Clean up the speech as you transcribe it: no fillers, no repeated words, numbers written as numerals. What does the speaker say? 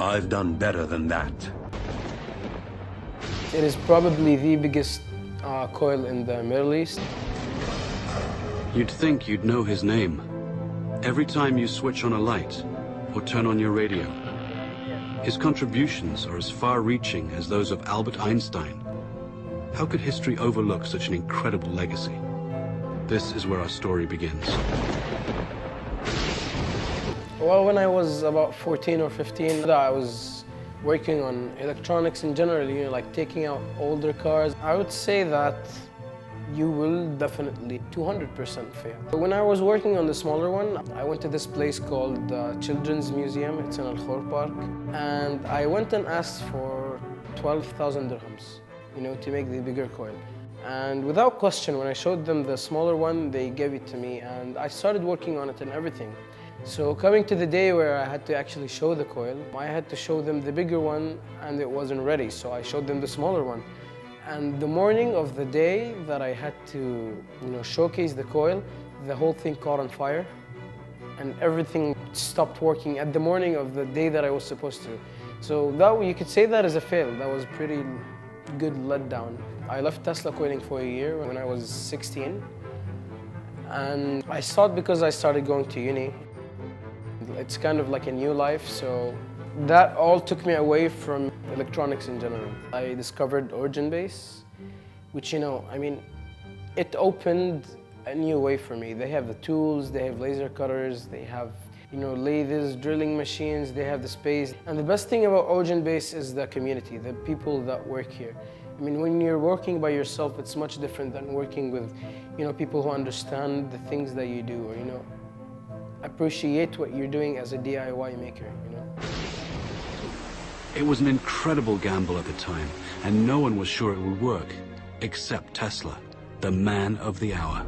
I've done better than that. It is probably the biggest coil in the Middle East. You'd think you'd know his name. Every time you switch on a light or turn on your radio, his contributions are as far-reaching as those of Albert Einstein. How could history overlook such an incredible legacy? This is where our story begins. Well, when I was about 14 or 15, I was working on electronics in general, like taking out older cars. I would say that you will definitely 200% fail. When I was working on the smaller one, I went to this place called Children's Museum. It's in Al Khor Park. And I went and asked for 12,000 dirhams, to make the bigger coil. And without question, when I showed them the smaller one, they gave it to me, and I started working on it and everything. So coming to the day where I had to actually show the coil, I had to show them the bigger one, and it wasn't ready, so I showed them the smaller one. And the morning of the day that I had to, showcase the coil, the whole thing caught on fire, and everything stopped working at the morning of the day that I was supposed to. So you could say that as a fail. That was a pretty good letdown. I left Tesla coiling for a year when I was 16. And I stopped because I started going to uni. It's kind of like a new life, so that all took me away from electronics in general. I discovered Origin Base, which, it opened a new way for me. They have the tools, they have laser cutters, they have, lathes, drilling machines, they have the space. And the best thing about Origin Base is the community, the people that work here. When you're working by yourself, it's much different than working with, people who understand the things that you do, or, appreciate what you're doing as a DIY maker, It was an incredible gamble at the time, and no one was sure it would work, except Tesla, the man of the hour.